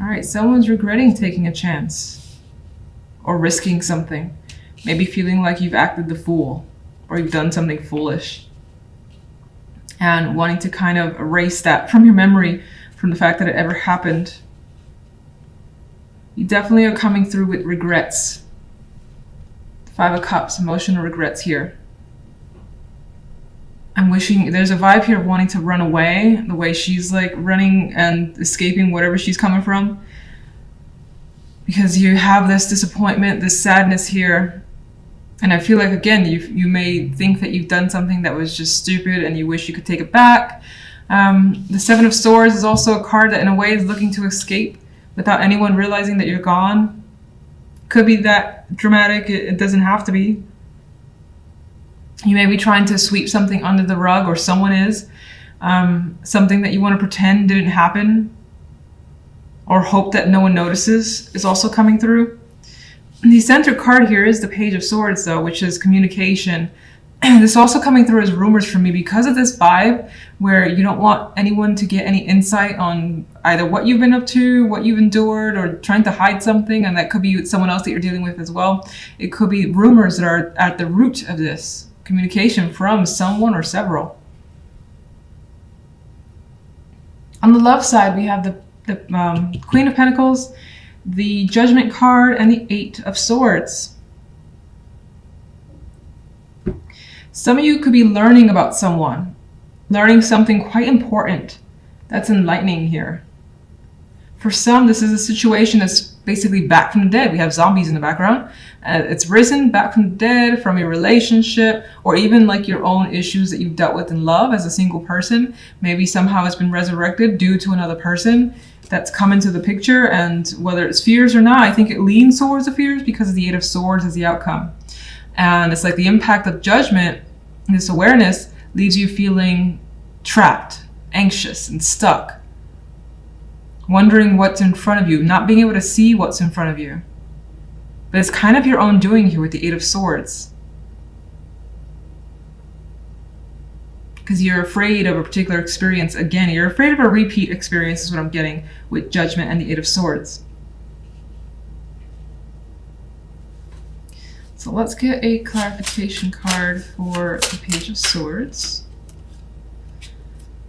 All right, someone's regretting taking a chance or risking something. Maybe feeling like you've acted the fool or you've done something foolish. And wanting to kind of erase that from your memory, from the fact that it ever happened. You definitely are coming through with regrets. 5 of Cups, emotional regrets here. I'm wishing, there's a vibe here of wanting to run away, the way she's like running and escaping whatever she's coming from. Because you have this disappointment, this sadness here. And I feel like, again, you may think that you've done something that was just stupid and you wish you could take it back. The 7 of Swords is also a card that in a way is looking to escape without anyone realizing that you're gone. Could be that dramatic, it doesn't have to be. You may be trying to sweep something under the rug, or someone is. Something that you want to pretend didn't happen, or hope that no one notices, is also coming through. The center card here is the Page of Swords, though, which is communication. This is also coming through as rumors for me because of this vibe where you don't want anyone to get any insight on either what you've been up to, what you've endured, or trying to hide something. And that could be someone else that you're dealing with as well. It could be rumors that are at the root of this. Communication from someone or several. On the love side, we have the Queen of Pentacles, the Judgment card, and the 8 of Swords. Some of you could be learning about someone, learning something quite important that's enlightening here. For some, this is a situation that's basically back from the dead. We have zombies in the background. It's risen back from the dead, from a relationship, or even like your own issues that you've dealt with in love as a single person. Maybe somehow it's been resurrected due to another person that's come into the picture. And whether it's fears or not, I think it leans towards the fears because of the 8 of Swords as the outcome. And it's like the impact of judgment, this awareness, leaves you feeling trapped, anxious, and stuck. Wondering what's in front of you, not being able to see what's in front of you. But it's kind of your own doing here with the 8 of Swords. Because you're afraid of a particular experience. Again, you're afraid of a repeat experience is what I'm getting with Judgment and the 8 of Swords. So let's get a clarification card for the Page of Swords.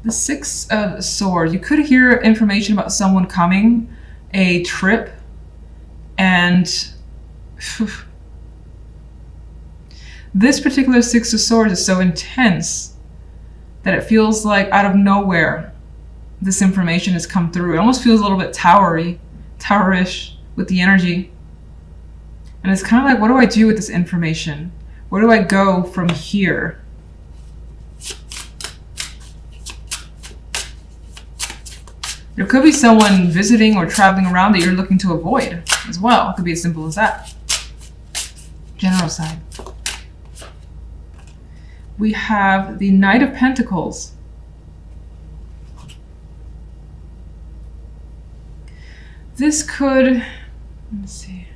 The 6 of Swords. You could hear information about someone coming, a trip, and this particular 6 of Swords is so intense that it feels like out of nowhere this information has come through. It almost feels a little bit towerish with the energy. And it's kind of like, what do I do with this information? Where do I go from here? There could be someone visiting or traveling around that you're looking to avoid as well. It could be as simple as that. General side. We have the Knight of Pentacles. This could, let's see.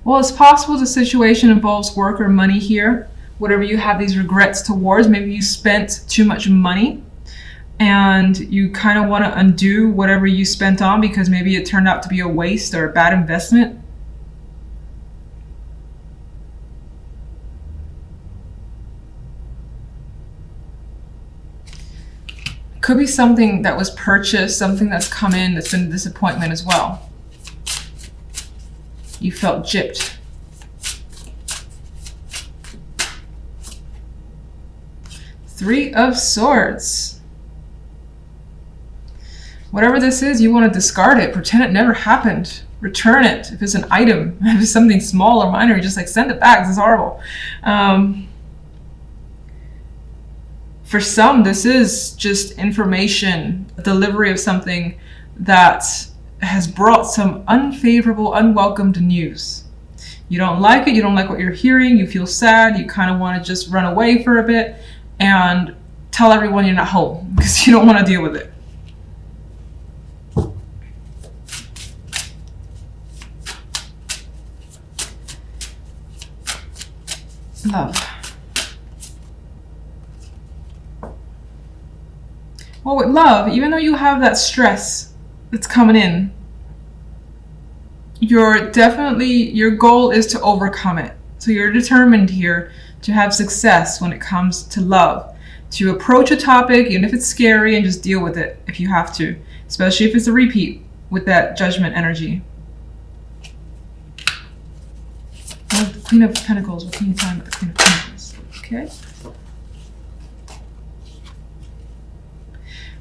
Well, it's possible the situation involves work or money here. Whatever you have these regrets towards, maybe you spent too much money and you kind of want to undo whatever you spent on because maybe it turned out to be a waste or a bad investment. Could be something that was purchased, something that's come in that's been a disappointment as well. You felt gypped. Three of Swords. Whatever this is, you want to discard it. Pretend it never happened. Return it. If it's an item, if it's something small or minor, you just like send it back. This is horrible. For some, this is just information, a delivery of something that has brought some unfavorable, unwelcomed news. You don't like it, you don't like what you're hearing, you feel sad, you kind of want to just run away for a bit and tell everyone you're not home because you don't want to deal with it. Love. Well, with love, even though you have that stress that's coming in, your goal is to overcome it. So you're determined here to have success when it comes to love, to approach a topic, even if it's scary, and just deal with it if you have to, especially if it's a repeat with that judgment energy. The Queen of Pentacles. What can you tell me about the Queen of Pentacles? Okay.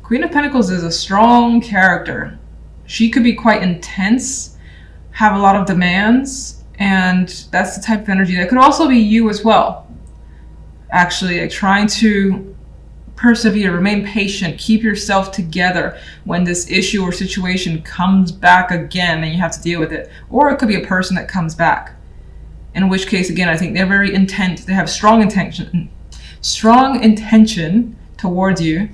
Queen of Pentacles is a strong character. She could be quite intense, have a lot of demands, and that's the type of energy that could also be you as well. Actually, like trying to persevere, remain patient, keep yourself together when this issue or situation comes back again and you have to deal with it. Or it could be a person that comes back. In which case, again, I think they're very intent. They have strong intention towards you.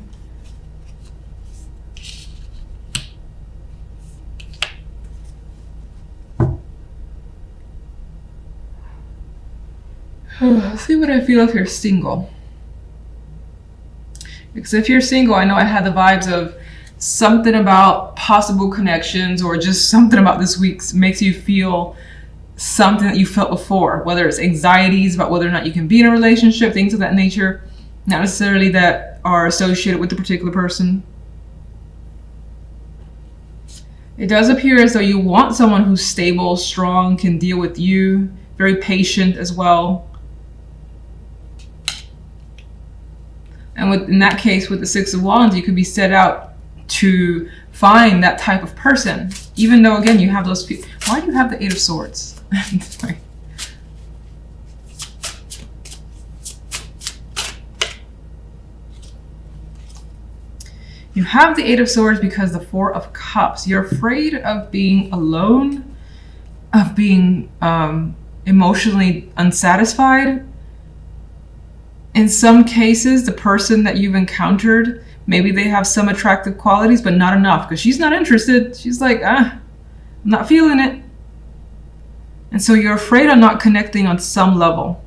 Let's see what I feel if you're single. Because if you're single, I know I had the vibes of something about possible connections, or just something about this week makes you feel something that you felt before, whether it's anxieties about whether or not you can be in a relationship, things of that nature, not necessarily that are associated with the particular person. It does appear as though you want someone who's stable, strong, can deal with you, very patient as well. And in that case, with the Six of Wands, you could be set out to find that type of person, even though, again, you have those people. Why do you have the Eight of Swords? Sorry. You have the Eight of Swords because the Four of Cups. You're afraid of being alone, of being emotionally unsatisfied. In some cases, the person that you've encountered, maybe they have some attractive qualities, but not enough, because she's not interested. She's like, I'm not feeling it. And so you're afraid of not connecting on some level.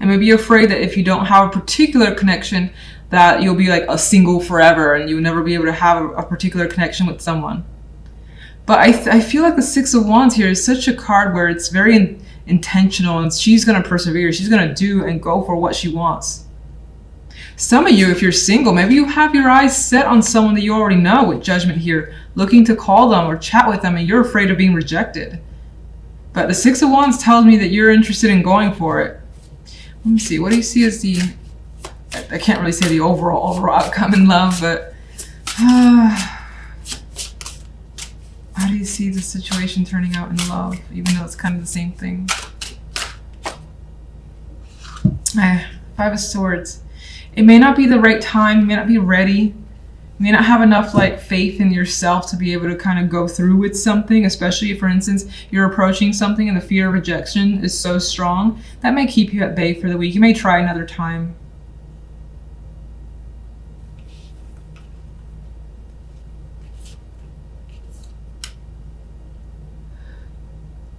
And maybe you're afraid that if you don't have a particular connection, that you'll be like a single forever and you'll never be able to have a particular connection with someone. But I feel like the Six of Wands here is such a card where it's very intentional, and she's going to persevere. She's going to do and go for what she wants. Some of you, if you're single, maybe you have your eyes set on someone that you already know with Judgment here, looking to call them or chat with them, and you're afraid of being rejected. But the Six of Wands tells me that you're interested in going for it. Let me see. What do you see as the... I can't really say the overall outcome in love, but... how do you see the situation turning out in love, even though it's kind of the same thing? Five of Swords. It may not be the right time. You may not be ready. You may not have enough faith in yourself to be able to kind of go through with something, especially if, for instance, you're approaching something and the fear of rejection is so strong. That may keep you at bay for the week. You may try another time.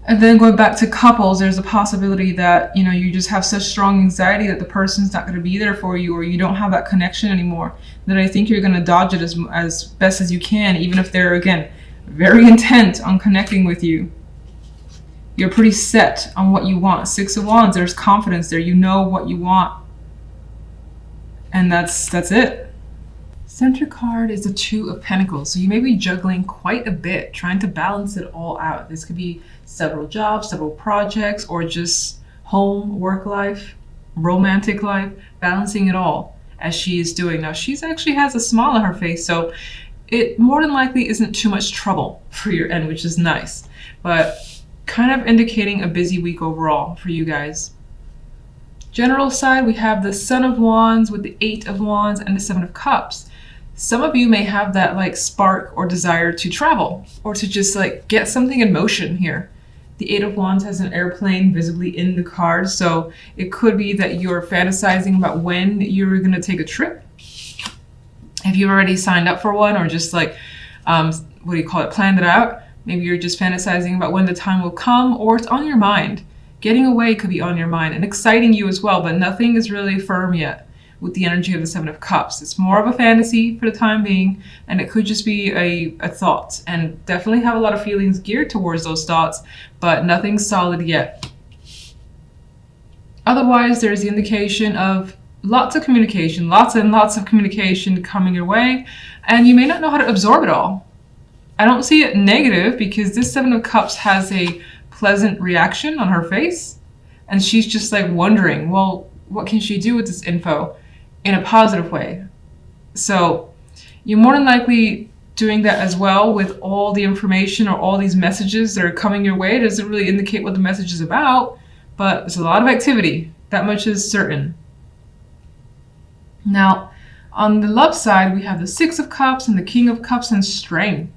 And then going back to couples, there's a possibility that, you just have such strong anxiety that the person's not going to be there for you, or you don't have that connection anymore, that I think you're going to dodge it as best as you can, even if they're, again, very intent on connecting with you. You're pretty set on what you want. Six of Wands, there's confidence there. You know what you want. And that's it. Center card is the Two of Pentacles. So you may be juggling quite a bit, trying to balance it all out. This could be several jobs, several projects, or just home, work life, romantic life, balancing it all as she is doing. Now, she's actually has a smile on her face, so it more than likely isn't too much trouble for your end, which is nice, but kind of indicating a busy week overall for you guys. General side, we have the Son of Wands with the Eight of Wands and the Seven of Cups. Some of you may have that spark or desire to travel, or to just get something in motion here. The Eight of Wands has an airplane visibly in the card, so it could be that you're fantasizing about when you're going to take a trip. If you've already signed up for one, or just planned it out, maybe you're just fantasizing about when the time will come, or it's on your mind. Getting away could be on your mind and exciting you as well, but nothing is really firm yet. with the energy of the Seven of Cups. It's more of a fantasy for the time being, and it could just be a thought, and definitely have a lot of feelings geared towards those thoughts, but nothing solid yet. Otherwise, there's the indication of lots of communication, lots and lots of communication coming your way, and you may not know how to absorb it all. I don't see it negative because this Seven of Cups has a pleasant reaction on her face, and she's just like wondering, well, what can she do with this info in a positive way? So you're more than likely doing that as well with all the information or all these messages that are coming your way. It doesn't really indicate what the message is about, but there's a lot of activity. That much is certain. Now, on the love side, we have the Six of Cups and the King of Cups and strength.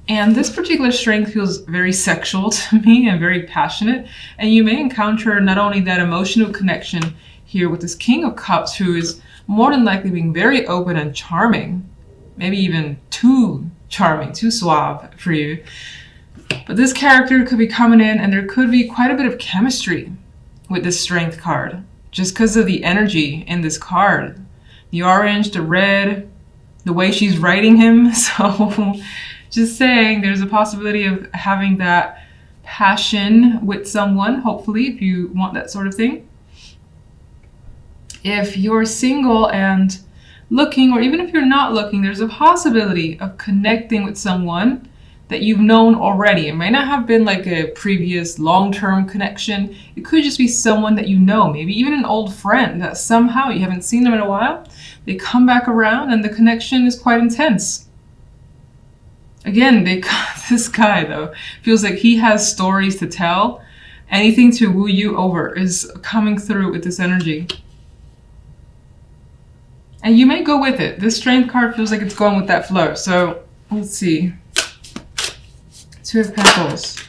And this particular strength feels very sexual to me and very passionate. And you may encounter not only that emotional connection here with this King of Cups, who is more than likely being very open and charming, maybe even too charming, too suave for you. But this character could be coming in and there could be quite a bit of chemistry with this strength card, just because of the energy in this card. The orange, the red, the way she's writing him. So just saying, there's a possibility of having that passion with someone, hopefully, if you want that sort of thing. If you're single and looking, or even if you're not looking, there's a possibility of connecting with someone that you've known already. It may not have been like a previous long-term connection. It could just be someone that you know, maybe even an old friend that somehow you haven't seen them in a while. They come back around and the connection is quite intense. Again, this guy though feels like he has stories to tell. Anything to woo you over is coming through with this energy. And you may go with it. This strength card feels like it's going with that flow. So let's see. Two of Pentacles.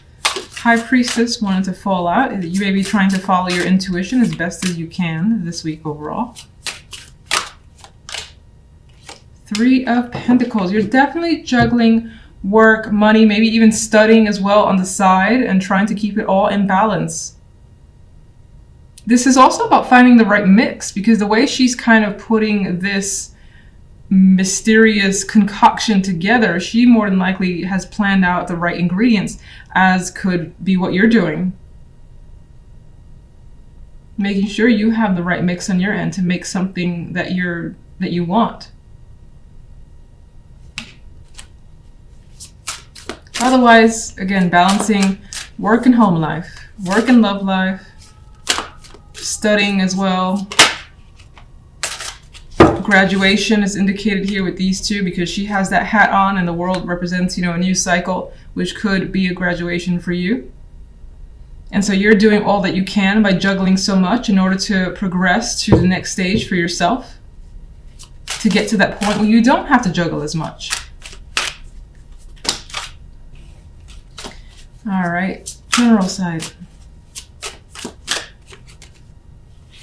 High Priestess wanted to fall out. You may be trying to follow your intuition as best as you can this week overall. Three of Pentacles. You're definitely juggling work, money, maybe even studying as well on the side and trying to keep it all in balance. This is also about finding the right mix, because the way she's kind of putting this mysterious concoction together, she more than likely has planned out the right ingredients, as could be what you're doing. Making sure you have the right mix on your end to make something that you want. Otherwise, again, balancing work and home life, work and love life, studying as well. Graduation is indicated here with these two because she has that hat on and the world represents, a new cycle, which could be a graduation for you. And so you're doing all that you can by juggling so much in order to progress to the next stage for yourself, to get to that point where you don't have to juggle as much. All right, general side.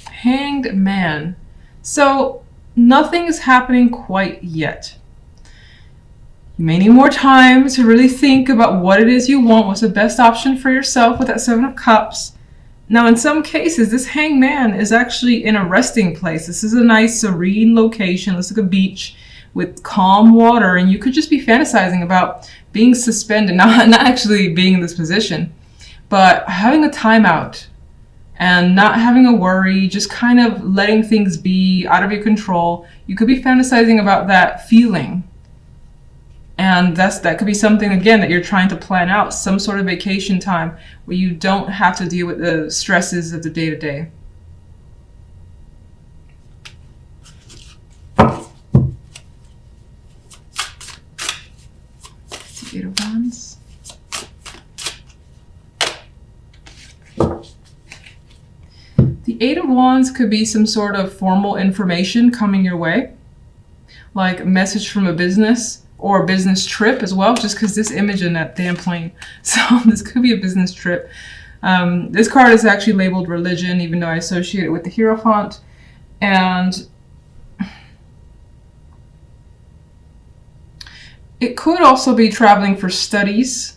Hanged Man. So nothing is happening quite yet. You may need more time to really think about what it is you want, what's the best option for yourself with that Seven of Cups. Now, in some cases, this Hanged Man is actually in a resting place. This is a nice, serene location. Looks like a beach with calm water, and you could just be fantasizing about being suspended, not actually being in this position, but having a timeout and not having a worry, just kind of letting things be out of your control. You could be fantasizing about that feeling. And that could be something, again, that you're trying to plan out, some sort of vacation time where you don't have to deal with the stresses of the day-to-day. Eight of Wands. The Eight of Wands could be some sort of formal information coming your way, like a message from a business or a business trip as well, just because this image in that damn plane. So this could be a business trip. This card is actually labeled religion, even though I associate it with the Hierophant. And it could also be traveling for studies,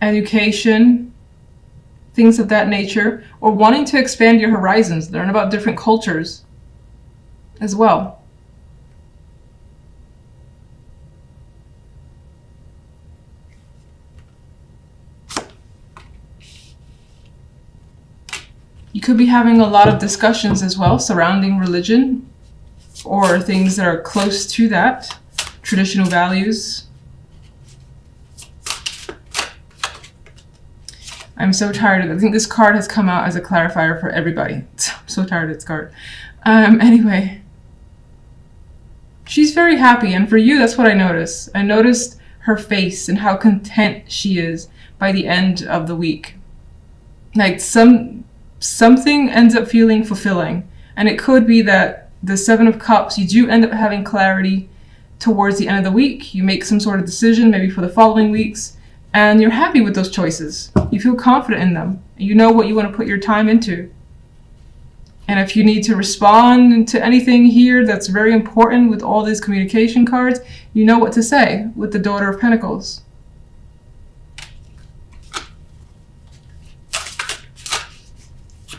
education, things of that nature, or wanting to expand your horizons, learn about different cultures. as well. You could be having a lot of discussions as well surrounding religion or things that are close to that, traditional values. I'm so tired of it. I think this card has come out as a clarifier for everybody. I'm so tired of this card. Anyway, she's very happy, and for you, that's what I noticed. I noticed her face and how content she is by the end of the week. Like something ends up feeling fulfilling, and it could be that the Seven of Cups, you do end up having clarity towards the end of the week. You make some sort of decision, maybe for the following weeks, and you're happy with those choices. You feel confident in them. You know what you want to put your time into. And if you need to respond to anything here that's very important with all these communication cards, you know what to say with the Daughter of Pentacles.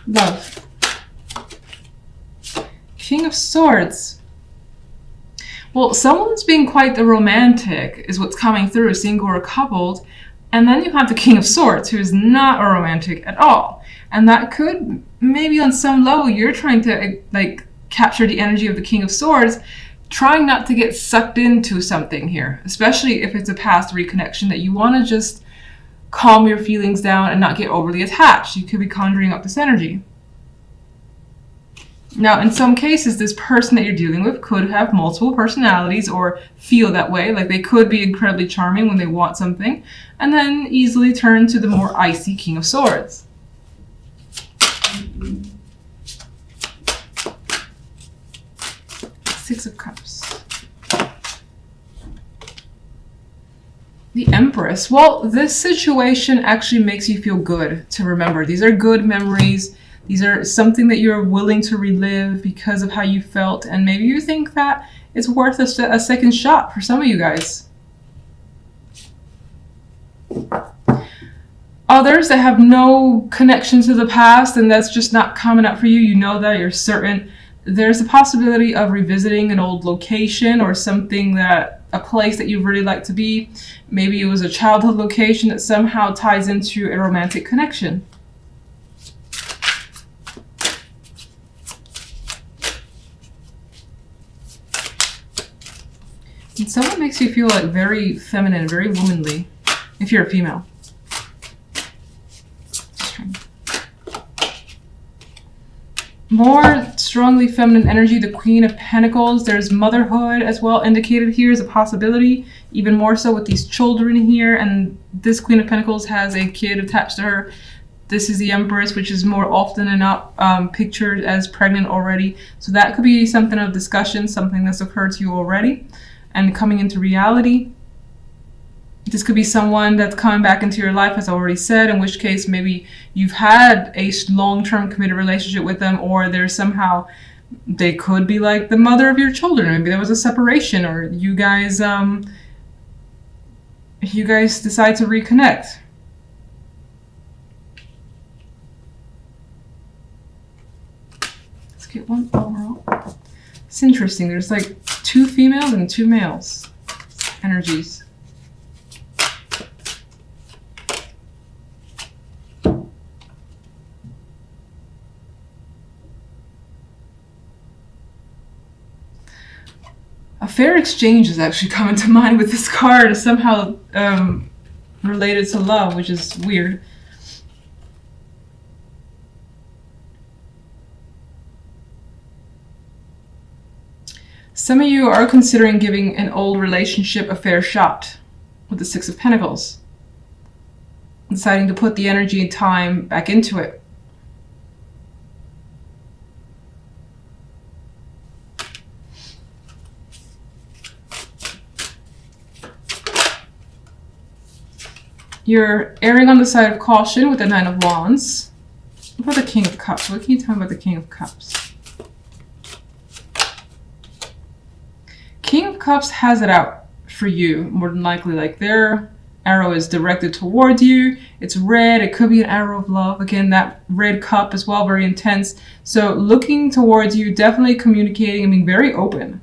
Love. King of Swords. Well, someone's being quite the romantic is what's coming through, single or coupled. And then you have the King of Swords, who is not a romantic at all. And that could, maybe on some level, you're trying to like capture the energy of the King of Swords, trying not to get sucked into something here, especially if it's a past reconnection that you want to just calm your feelings down and not get overly attached. You could be conjuring up this energy. Now, in some cases, this person that you're dealing with could have multiple personalities or feel that way. Like they could be incredibly charming when they want something and then easily turn to the more icy King of Swords. Six of Cups. The Empress. Well, this situation actually makes you feel good to remember. These are good memories. These are something that you're willing to relive because of how you felt, and maybe you think that it's worth a second shot for some of you guys. Others that have no connection to the past and that's just not coming up for you, you know that, you're certain. There's a possibility of revisiting an old location or something that, a place that you really like to be. Maybe it was a childhood location that somehow ties into a romantic connection. And someone makes you feel like very feminine, very womanly, if you're a female. More strongly feminine energy, the Queen of Pentacles. There's motherhood as well indicated here as a possibility, even more so with these children here. And this Queen of Pentacles has a kid attached to her. This is the Empress, which is more often than not pictured as pregnant already. So that could be something of discussion, something that's occurred to you already and coming into reality. This could be someone that's coming back into your life, as I already said, in which case maybe you've had a long-term committed relationship with them, or there's somehow, they could be like the mother of your children. Maybe there was a separation, or you guys decide to reconnect. Let's get one overall. It's interesting. There's like 2 females and 2 males energies. A fair exchange is actually coming to mind with this card, is somehow related to love, which is weird. Some of you are considering giving an old relationship a fair shot with the Six of Pentacles, deciding to put the energy and time back into it. You're erring on the side of caution with the Nine of Wands. What about the King of Cups? What can you tell me about the King of Cups? King of Cups has it out for you, more than likely. Like they're arrow is directed toward you. It's red. It could be an arrow of love. Again, that red cup as well, very intense. So looking towards you, definitely communicating and being very open.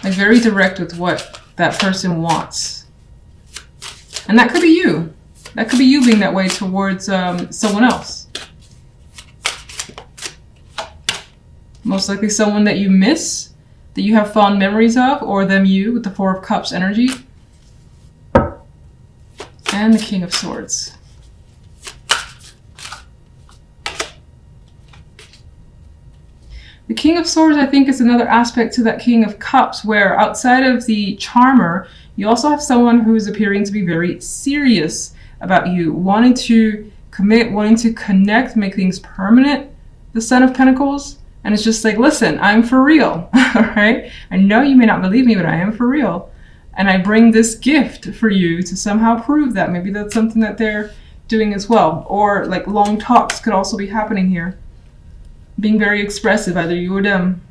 Like very direct with what that person wants. And that could be you. That could be you being that way towards someone else. Most likely someone that you miss, that you have fond memories of, or them you with the Four of Cups energy. And the King of Swords. The King of Swords, I think, is another aspect to that King of Cups, where outside of the charmer, you also have someone who is appearing to be very serious about you, wanting to commit, wanting to connect, make things permanent, the Son of Pentacles. And it's just like, listen, I'm for real, all right? I know you may not believe me, but I am for real. And I bring this gift for you to somehow prove that. Maybe that's something that they're doing as well. Or like long talks could also be happening here. Being very expressive, either you or them.